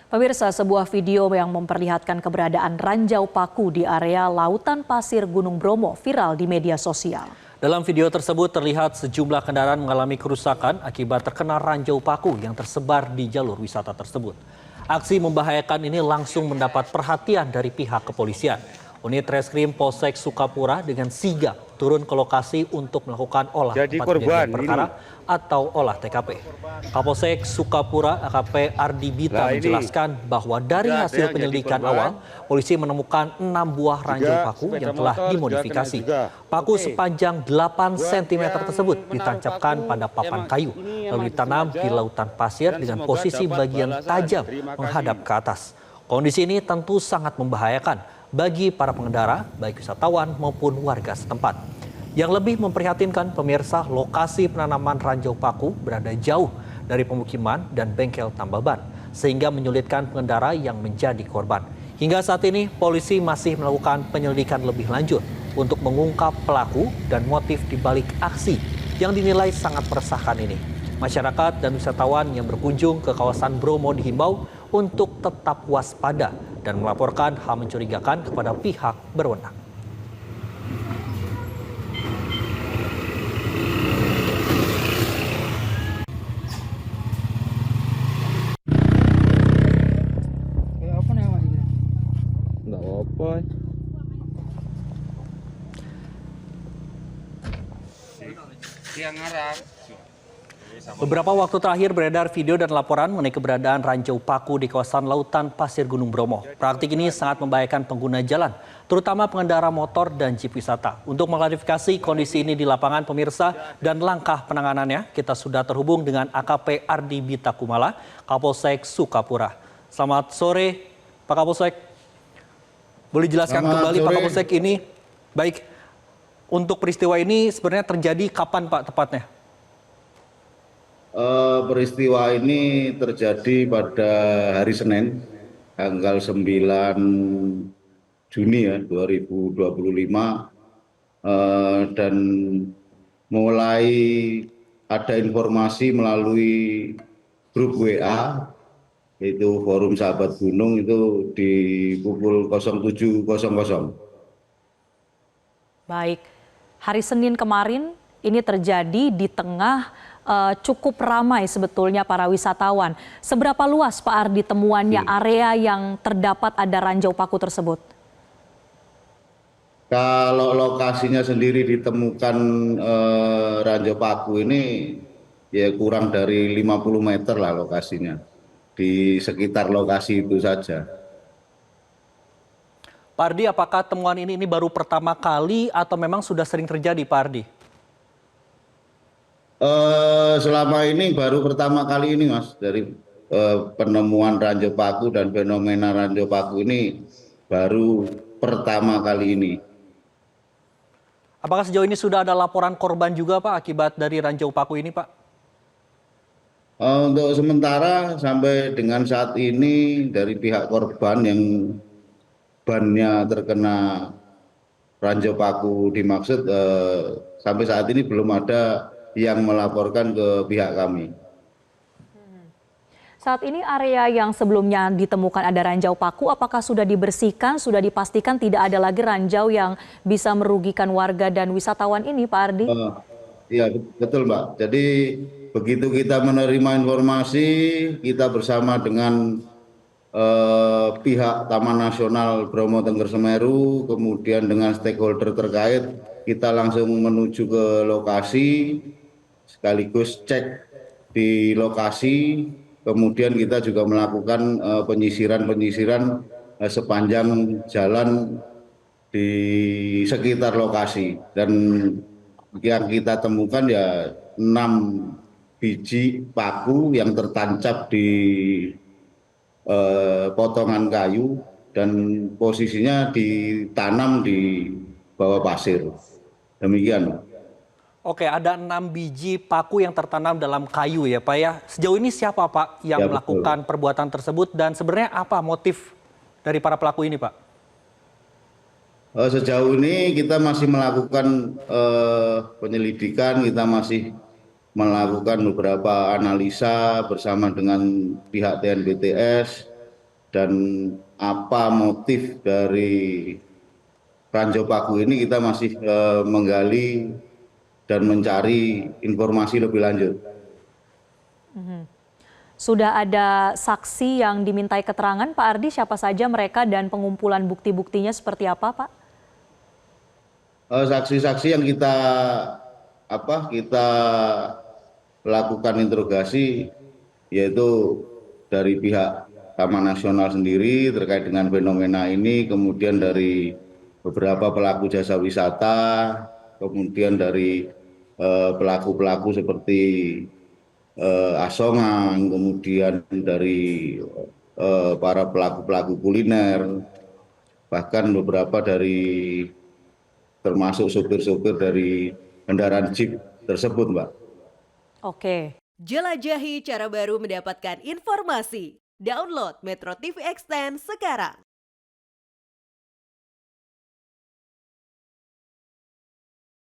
Pemirsa, sebuah video yang memperlihatkan keberadaan ranjau paku di area lautan pasir Gunung Bromo viral di media sosial. Dalam video tersebut terlihat sejumlah kendaraan mengalami kerusakan akibat terkena ranjau paku yang tersebar di jalur wisata tersebut. Aksi membahayakan ini langsung mendapat perhatian dari pihak kepolisian. Unit Reskrim Polsek Sukapura dengan sigap turun ke lokasi untuk melakukan olah tempat kejadian perkara atau olah TKP. Kapolsek Sukapura AKP Ardi Bita menjelaskan bahwa dari hasil penyelidikan awal, polisi menemukan 6 buah ranjau paku yang telah dimodifikasi. Paku sepanjang 8 cm tersebut ditancapkan pada papan kayu, lalu ditanam di lautan pasir dengan posisi bagian tajam menghadap ke atas. Kondisi ini tentu sangat membahayakan bagi para pengendara, baik wisatawan maupun warga setempat. Yang lebih memprihatinkan pemirsa, lokasi penanaman ranjau paku berada jauh dari pemukiman dan bengkel tambal ban, sehingga menyulitkan pengendara yang menjadi korban. Hingga saat ini, polisi masih melakukan penyelidikan lebih lanjut untuk mengungkap pelaku dan motif di balik aksi yang dinilai sangat meresahkan ini. Masyarakat dan wisatawan yang berkunjung ke kawasan Bromo dihimbau untuk tetap waspada dan melaporkan hal mencurigakan kepada pihak berwenang. Beberapa waktu terakhir beredar video dan laporan mengenai keberadaan ranjau paku di kawasan lautan pasir Gunung Bromo. Praktik ini sangat membahayakan pengguna jalan, terutama pengendara motor dan jeep wisata. Untuk mengklarifikasi kondisi ini di lapangan pemirsa dan langkah penanganannya, kita sudah terhubung dengan AKP Ardi Bita Kumala, Kapolsek Sukapura. Selamat sore, Pak Kapolsek. Boleh jelaskan kembali Pak Kapolsek ini, baik, untuk peristiwa ini sebenarnya terjadi kapan Pak tepatnya? Peristiwa ini terjadi pada hari Senin, tanggal 9 Juni ya, 2025, dan mulai ada informasi melalui grup WA, yaitu Forum Sahabat Gunung, itu di pukul 07.00. Baik, hari Senin kemarin ini terjadi di tengah cukup ramai sebetulnya para wisatawan. Seberapa luas Pak Ardi temuannya area yang terdapat ada ranjau paku tersebut? Kalau lokasinya sendiri ditemukan ranjau paku ini ya kurang dari 50 meter lah lokasinya. Di sekitar lokasi itu saja. Pak Ardi, apakah temuan ini baru pertama kali atau memang sudah sering terjadi Pak Ardi? Selama ini baru pertama kali ini Mas, dari penemuan ranjau paku dan fenomena ranjau paku ini baru pertama kali ini. Apakah sejauh ini sudah ada laporan korban juga Pak akibat dari ranjau paku ini Pak? Untuk sementara sampai dengan saat ini dari pihak korban yang bannya terkena ranjau paku dimaksud, sampai saat ini belum ada yang melaporkan ke pihak kami. Saat ini area yang sebelumnya ditemukan ada ranjau paku, apakah sudah dibersihkan, sudah dipastikan tidak ada lagi ranjau yang bisa merugikan warga dan wisatawan ini Pak Ardi? Iya betul Mbak, jadi begitu kita menerima informasi, kita bersama dengan pihak Taman Nasional Bromo Tengger Semeru, kemudian dengan stakeholder terkait, kita langsung menuju ke lokasi, sekaligus cek di lokasi, kemudian kita juga melakukan penyisiran sepanjang jalan di sekitar lokasi. Dan yang kita temukan ya 6 biji paku yang tertancap di potongan kayu dan posisinya ditanam di bawah pasir. Demikian. Oke, ada 6 biji paku yang tertanam dalam kayu ya Pak ya. Sejauh ini siapa Pak yang melakukan perbuatan tersebut dan sebenarnya apa motif dari para pelaku ini Pak? Sejauh ini kita masih melakukan penyelidikan, kita masih melakukan beberapa analisa bersama dengan pihak TNBTS dan apa motif dari Ranjau Paku ini kita masih menggali dan mencari informasi lebih lanjut. Sudah ada saksi yang dimintai keterangan, Pak Ardi, siapa saja mereka dan pengumpulan bukti-buktinya seperti apa, Pak? Saksi-saksi yang kita lakukan interogasi yaitu dari pihak Taman Nasional sendiri terkait dengan fenomena ini, kemudian dari beberapa pelaku jasa wisata, kemudian dari pelaku-pelaku seperti asongan, kemudian dari para pelaku-pelaku kuliner, bahkan beberapa dari termasuk sopir-sopir dari kendaraan jeep tersebut, Mbak. Oke. Jelajahi cara baru mendapatkan informasi. Download Metro TV Extend sekarang.